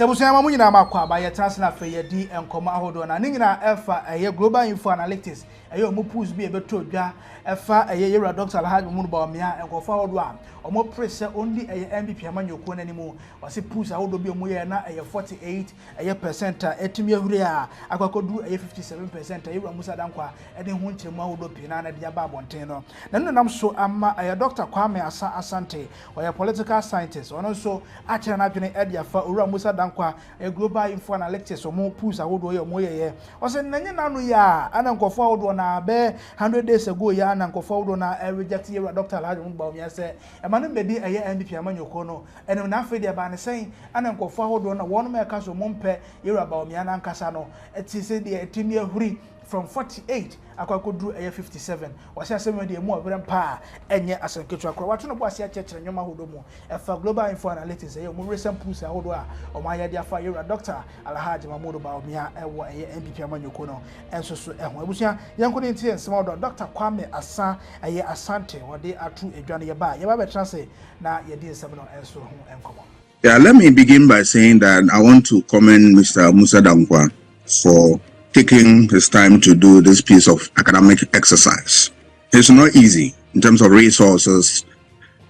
Tebusia mamu nyina makwa ba yetanse na fe yedi enkoma ahodo na nyina efa global info analytics omo pools bi ebeto dwa efa yewra Dr. Alhaji Bawumia enkofa ahodo a omo pressure only NPP amanyoko nanimu wase pools ahodo bi omo ye na 48% etimi ahuri a akwakodu 57% yewra Mussah Dankwa ede ho nkyeremu ahodo pina na de aba abonten no na nnam so ama Dr. Asante oya political scientist ono so achira na adwene ede afa owura Mussah Dankwa global info analytics omo pools ahodo ye omo ye ose nanye nanu ya ana nkofo ahodo na be 100 days ago ya ana nkofo ahodo na reject yewra Dr. Alhaji Bawumia se emanu bedi NPP amanyoko no ene na afi de ba ne sen ana nkofo ahodo na wonu me ka so mompe yewra Bawumia na nkasa no etise de etimi ahuri from 48 akwakodu 57 wase asem de mu obere mpa enye asanketu akwa wato no bo ase akekere nyoma hodo mu efa global info analytics mu recent pools ahodo a o ma ya de afa yewra Dr. Alhaji Bawumia ewo NPP amanyoko no enso so eho abusia yanko de ntie nsema odo Dr. Asante wode atu edwane ye ba betranse na ye di nsem no enso ho enkomo. Yeah, let me begin by saying that I want to commend Mr. Mussah Dankwa for taking his time to do this piece of academic exercise. It's not easy in terms of resources,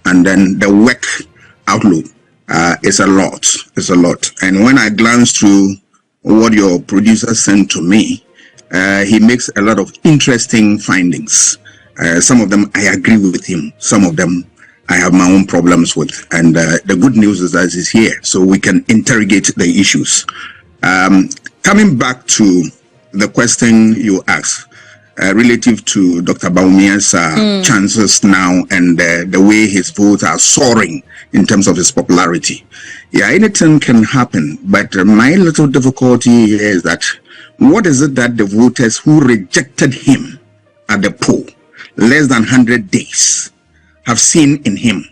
and then the work outlook is a lot. It's a lot. And when I glance through what your producer sent to me, he makes a lot of interesting findings. Some of them I agree with him. Some of them I have my own problems with. And the good news is that he's here, so we can interrogate the issues. Coming back to the question you asked relative to Dr. Bawumia's chances now and the way his votes are soaring in terms of his popularity. Yeah, anything can happen, but my little difficulty here is that what is it that the voters who rejected him at the poll less than 100 days have seen in him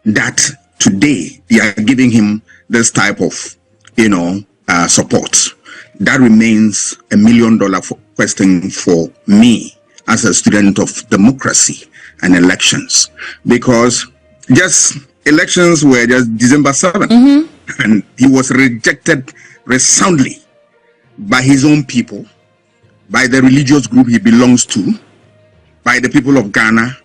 that today they are giving him this type of, support? That remains $1 million question for me as a student of democracy and elections, because just elections were just December 7th, and he was rejected resoundly by his own people, by the religious group he belongs to, by the people of Ghana,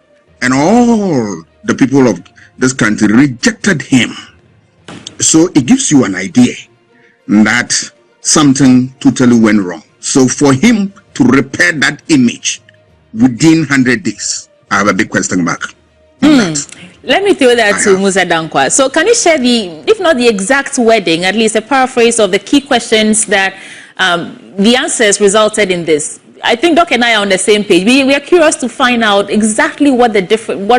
and all the people of this country rejected him. So it gives you an idea that something totally went wrong. So for him to repair that image within 100 days, I have a big question mark. Let me throw that to Mussah Dankwa. So can you share if not the exact wording, at least a paraphrase of the key questions that the answers resulted in this? I think Doc and I are on the same page. We are curious to find out exactly what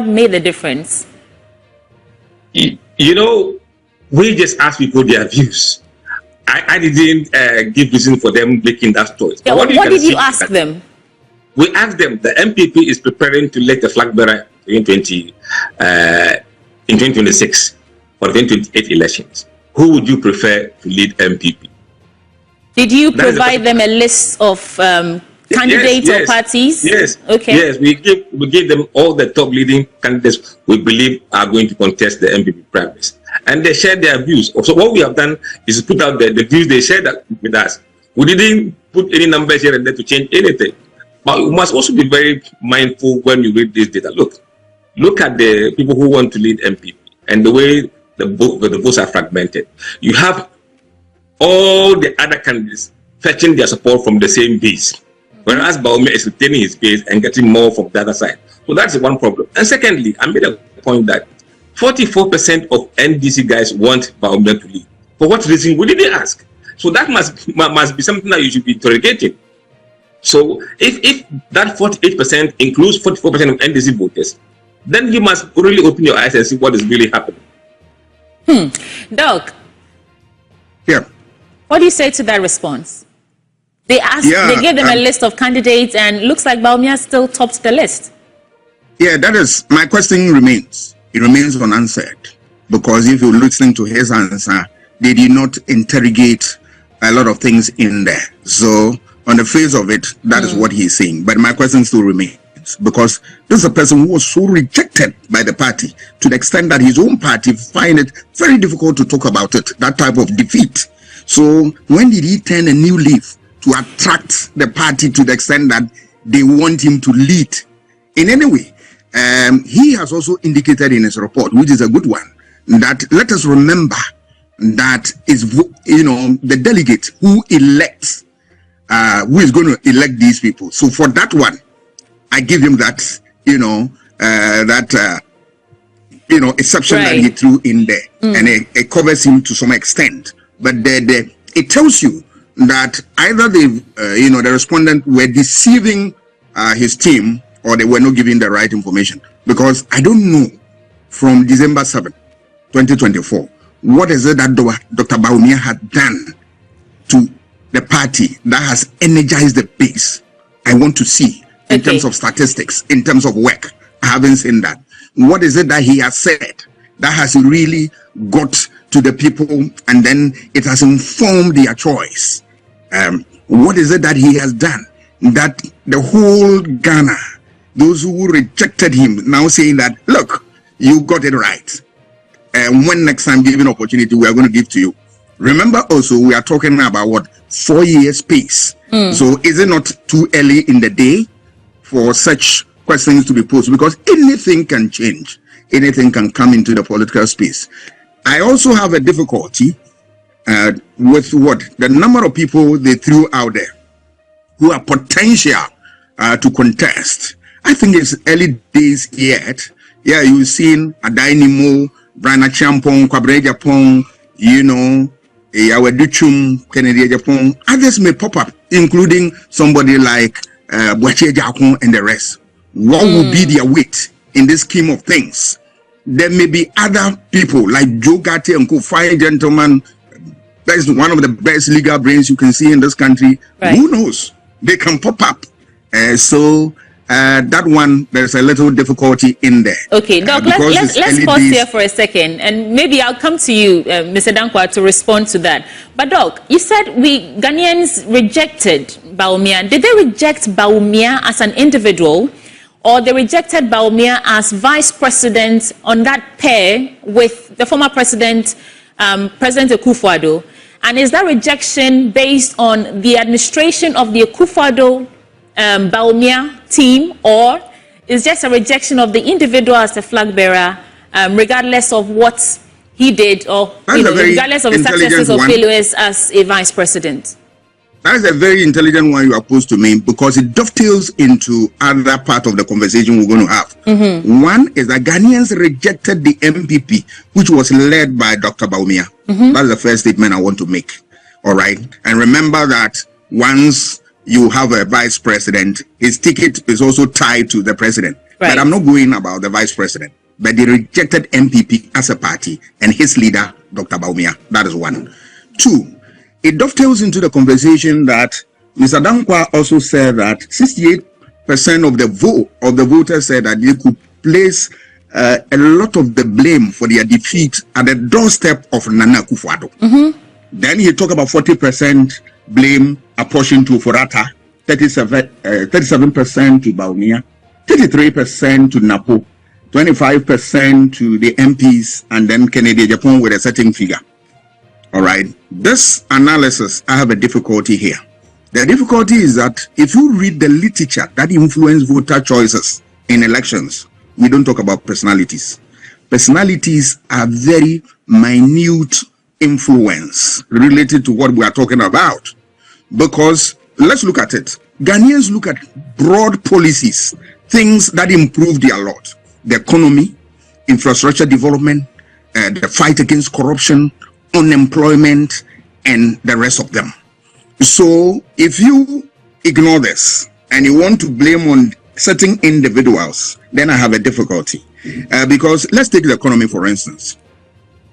made the difference. We just asked people their views. I didn't give reason for them making that choice. Yeah, what did you ask them? We asked them, the NPP is preparing to elect a flag bearer in 2026 for the 2028 elections. Who would you prefer to lead NPP? Did you provide them a list of candidates or parties? Yes. Okay. Yes, we gave them all the top leading candidates we believe are going to contest the NPP primaries. And they shared their views. So what we have done is put out the views they shared with us. We didn't put any numbers here and there to change anything. But we must also be very mindful when you read this data. Look at the people who want to lead NPP and the way the votes are fragmented. You have all the other candidates fetching their support from the same base, whereas Bawumia is retaining his base and getting more from the other side. So that's one problem. And secondly, I made a point that 44% of NDC guys want Bawumia to lead. For what reason? We didn't ask. So that must be something that you should be interrogating. So if that 48% includes 44% of NDC voters, then you must really open your eyes and see what is really happening. Doc. Yeah. What do you say to that response? They gave them a list of candidates, and looks like Bawumia still tops the list. Yeah, that is, my question remains. It remains unanswered, because if you're listening to his answer, they did not interrogate a lot of things in there. So on the face of it, that is what he's saying. But my question still remains. problems, because this is a person who was so rejected by the party to the extent that his own party find it very difficult to talk about it, that type of defeat. So when did he turn a new leaf to attract the party to the extent that they want him to lead in any way? He has also indicated in his report, which is a good one, that let us remember that is, the delegate who elects, who is going to elect these people. So for that one, I give him that, exception that he threw in there, and it covers him to some extent. But it tells you that either the respondent were deceiving his team, or they were not giving the right information. Because I don't know, from December 7, 2024, what is it that Dr. Bawumia had done to the party that has energized the base? I want to see in terms of statistics, in terms of work. I haven't seen that. What is it that he has said that has really got to the people, and then it has informed their choice? What is it that he has done that the whole Ghana, those who rejected him, now saying that, look, you got it right. When next time given opportunity, we are going to give to you. Remember also, we are talking about what? 4 years pace. So is it not too early in the day for such questions to be posed? Because anything can change. Anything can come into the political space. I also have a difficulty with the number of people they threw out there who are potential to contest. I think it's early days yet. Yeah, you've seen Agyapong, Brian Agyapong, Agyapong, Agyapong, Kennedy Agyapong. Others may pop up, including somebody like Agyapong and the rest. What will be their weight in this scheme of things? There may be other people like Joe Gatti and Kofi, gentlemen. That is one of the best legal brains you can see in this country. Right. Who knows? They can pop up. That one, there's a little difficulty in there. Okay, Doc, let's pause here for a second, and maybe I'll come to you, Mr. Dankwa, to respond to that. But Doc, you said Ghanaians rejected Bawumia. Did they reject Bawumia as an individual, or they rejected Bawumia as vice president on that pair with the former president, President Akufo-Addo? And is that rejection based on the administration of the Akufo-Addo Bawumia team, or is just a rejection of the individual as a flag bearer, regardless of what he did, or regardless of his successes or failures as a vice president? That is a very intelligent one you are posed to me, because it dovetails into other part of the conversation we're going to have. One is that Ghanaians rejected the NPP, which was led by Dr. Bawumia. That's the first statement I want to make. All right. And remember that once you have a vice president, his ticket is also tied to the president. Right. But I'm not going about the vice president. But they rejected NPP as a party and his leader, Dr. Bawumia. That is one. Two, it dovetails into the conversation that Mr. Dankwa also said that 68% of the voters said that they could place a lot of the blame for their defeat at the doorstep of Nana Akufo-Addo. Then he talked about 40% blame apportioned to Forata, 37% to Bawumia, 33% to Napo, 25% to the MPs, and then Kennedy Agyapong with a certain figure. All right. This analysis, I have a difficulty here. The difficulty is that if you read the literature that influence voter choices in elections, we don't talk about personalities. Personalities are very minute influence related to what we are talking about. Because let's look at it. Ghanaians look at broad policies, things that improve their lot. The economy, infrastructure development, the fight against corruption, unemployment, and the rest of them. So if you ignore this and you want to blame on certain individuals, then I have a difficulty. Because let's take the economy, for instance.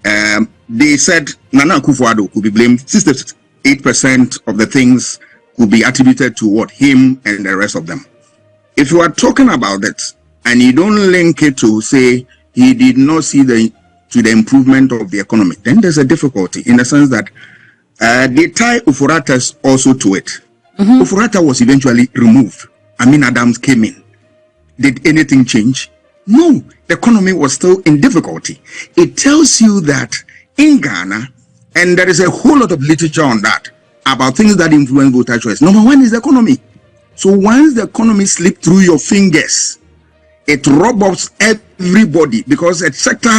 They said Nana Akufo-Addo could be blamed. 68% of the things could be attributed to what? Him and the rest of them. If you are talking about it and you don't link it to say he did not see the improvement of the economy, then there's a difficulty in the sense that they tie Uforata also to it. Uforata was eventually removed. Adams came in. Did anything change? No, the economy was still in difficulty. It tells you that in Ghana, and there is a whole lot of literature on that, about things that influence voter choice. Number one is the economy. So once the economy slips through your fingers, it robs everybody, because each sector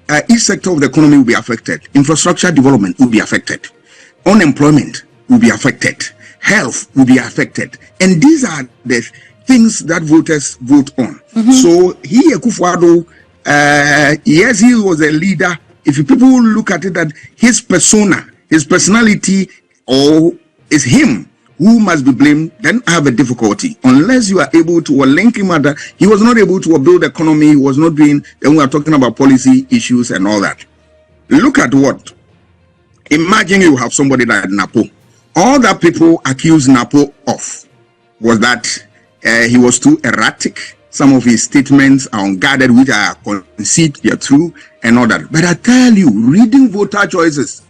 of the economy will be affected. Infrastructure development will be affected. Unemployment will be affected. Health will be affected. And these are the things that voters vote on. So he, Akufo-Addo, yes, he was a leader. If people look at it, that his persona, his personality, or is him who must be blamed, then I have a difficulty. Unless you are able to link him at that, he was not able to build the economy. He was not doing. Then we are talking about policy issues and all that. Look at what. Imagine you have somebody like Napo. All that people accuse Napo of was that he was too erratic. Some of his statements are unguarded, which are conceit, they are true, and all that. But I tell you, reading voter choices,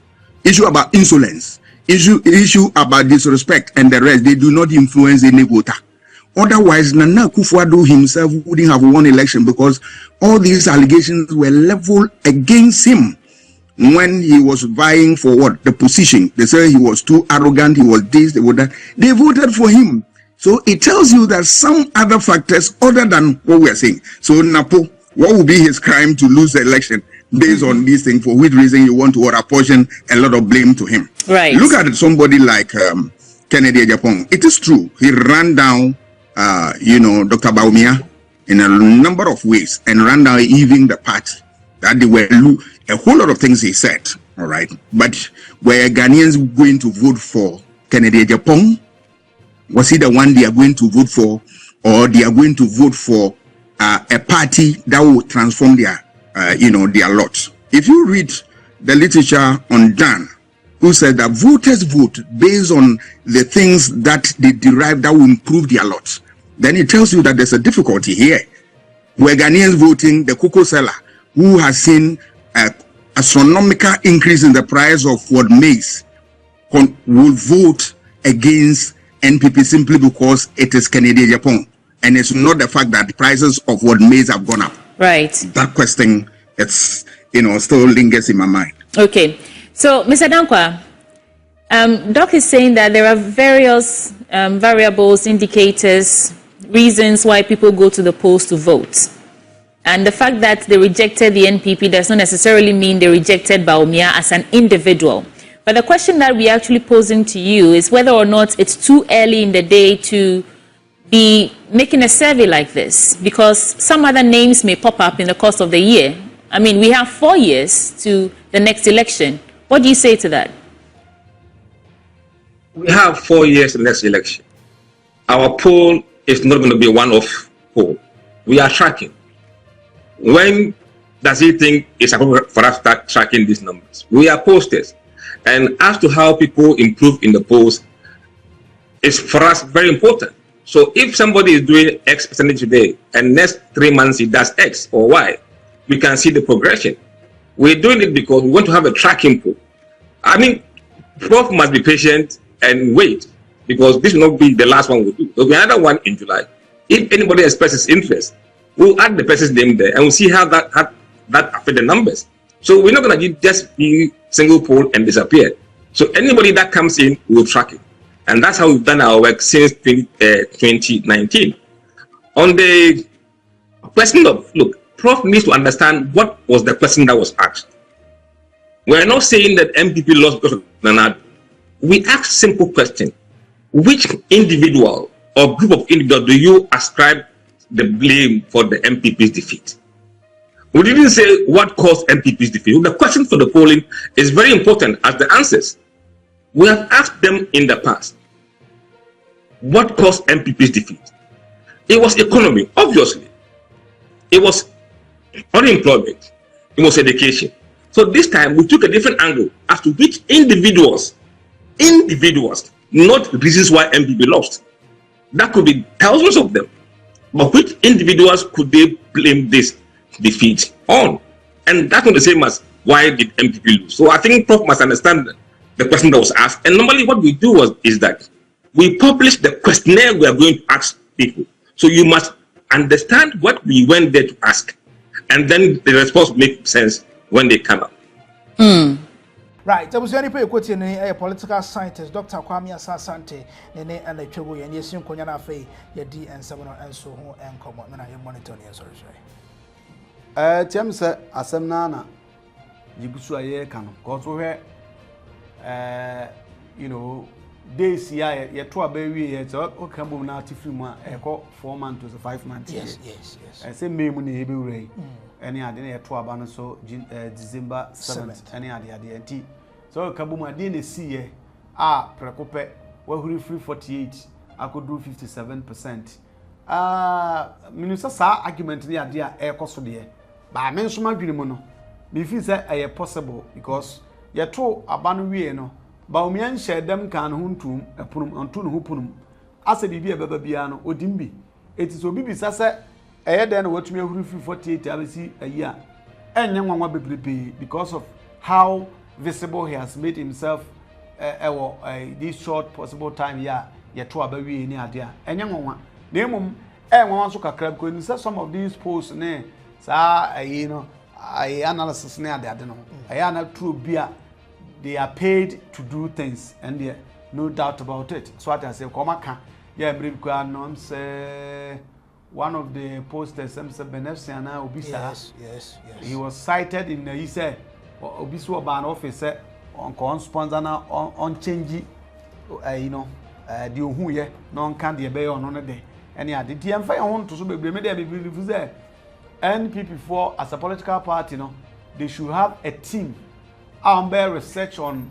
issue about insolence, issue about disrespect, and the rest, they do not influence any voter. Otherwise, Nana Akufo-Addo himself wouldn't have won election, because all these allegations were leveled against him when he was vying for what? The position. They said he was too arrogant, he was this, they were that. They voted for him. So it tells you that some other factors other than what we are saying. So Napo, what would be his crime to lose the election based on this thing? For which reason you want to apportion a lot of blame to him? Right. Look at somebody like Kennedy Agyapong. It is true. He ran down, Dr. Bawumia in a number of ways, and ran down even the party. That they were a whole lot of things he said. All right. But were Ghanaians going to vote for Kennedy Agyapong? Was he the one they are going to vote for, or they are going to vote for a party that will transform their lot? If you read the literature on Dan, who said that voters vote based on the things that they derive that will improve their lot, then it tells you that there's a difficulty here. Where Ghanaians voting, the cocoa seller, who has seen an astronomical increase in the price of what maize, will vote against NPP simply because it is Kennedy Agyapong, and it's not the fact that the prices of what maize have gone up. Right. That question, it's still lingers in my mind. Okay, so Mr. Dankwa, Doc is saying that there are various variables, indicators, reasons why people go to the polls to vote, and the fact that they rejected the NPP does not necessarily mean they rejected Bawumia as an individual. But the question that we're actually posing to you is whether or not it's too early in the day to be making a survey like this, because some other names may pop up in the course of the year. I mean, we have 4 years to the next election. What do you say to that? We have 4 years to the next election. Our poll is not going to be a one-off poll. We are tracking. When does he think it's appropriate for us to start tracking these numbers? We are posters. And as to how people improve in the polls, is for us very important. So if somebody is doing X percentage today, and next 3 months he does X or Y, we can see the progression. We're doing it because we want to have a tracking poll. I mean, Prof must be patient and wait, because this will not be the last one we'll do. There'll be another one in July. If anybody expresses interest, we'll add the person's name there, and we'll see how that affects the numbers. So we're not going to just be single poll and disappear. So anybody that comes in, we'll track it. And that's how we've done our work since 2019. On the question of, look, Prof needs to understand what was the question that was asked. We're not saying that MPP lost because of Nana. We asked a simple question. Which individual or group of individuals do you ascribe the blame for the MPP's defeat? We didn't say what caused MPP's defeat. The question for the polling is very important as the answers. We have asked them in the past, what caused MPP's defeat? It was economy, obviously. It was unemployment. It was education. So this time we took a different angle as to which individuals, not reasons why MPP lost. That could be thousands of them. But which individuals could they blame this defeat on? And that's not the same as why did MPP lose. So I think Prof must understand the question that was asked. And normally what we do is that we publish the questionnaire we are going to ask people. So you must understand what we went there to ask, and then the response will make sense when they come up. Right, there was any quoting a political scientist, Dr. Kwame Asante, Nene and the Chubu, and Yesim Konyana Fay, Yadi and Seven and so on and common, and I am monitoring your sorry. James Asemnana, Yibusua can go to her, you know, days here, yet to a baby, yet or come out to film 4 months to 5 months. Yes. I say, Mamuni Hebrew. Any idea to a so December 7th, any idea, so Kabuma didn't see Precope, well, free 48, I could do 57%. Minister sa argument the idea air cost there. But I mentioned my grimono. If you say a possible because you're true abanu no. Bawumia share them can huntum a punum on tun hupunum. As a bibi a babiano, Odimbi. It is Obibi Sasa. Then what me who 48 hours a year, and young one be because of how visible he has made himself. This short possible time, yet to a baby any idea. And young one, name one so crab could say some of these posts, ne, you know, I analysis near that. I don't know. I am not true beer. They are paid to do things, and there no doubt about it. So what I say, Komaka, yeah, brief say. One of the posters, Beneficiana Obisa. Yes. He was cited in he said, Obisu ban officer on sponsor on change, you know, the Uhuye, non candy bay on a day. And yeah, the TM Fire want to be made a NPP for as a political party, no, they should have a team. Bear research on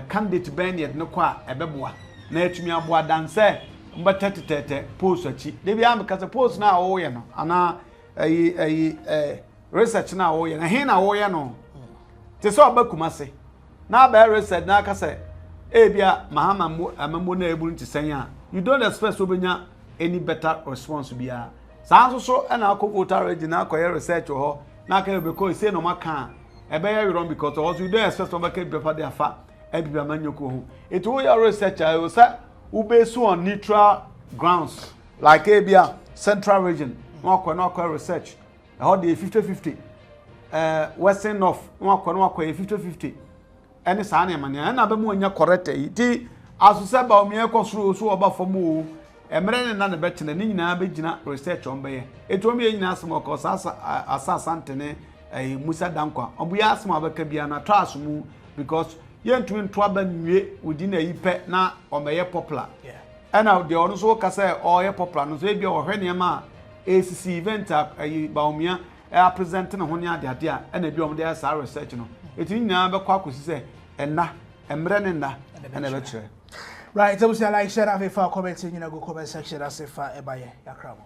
candidate Ben yet no qua a beboa. Nature bois dance. But post they be because the post now oh you know and research now oh you know na oh you know te so abakumase na ba research na ka say e bia mahama amamo na able to say you don't expect obenya any better response bia san so na akoko region na akoye research ho na ka be ko say no maka e be wrong because also you don't expect to make better dey afa e bia manyoko ho it wo your research I say Ubesu on neutral grounds like Abia Central Region, no research. How the 50-50. Western North, no 50-50. Any sign and Abamu in your correct. It as you said about me, I so about for more. A man and another better than Nina Bejina research on Bay. It will be in Asmo cause Asante, a Mussah Dankwa. And we ask my Bacabiana Trasumu because young twin trouble within a pet now on my popular. Yeah. And now the others work as a or popular, no baby or Henema ACC event at a Bawumia, presenting a Honia the idea, and a biom there are research. It in number quackus say, and na, and Brennan, and a lecture. Right, I was like, share if I comment in go comment section as if I buy a crab.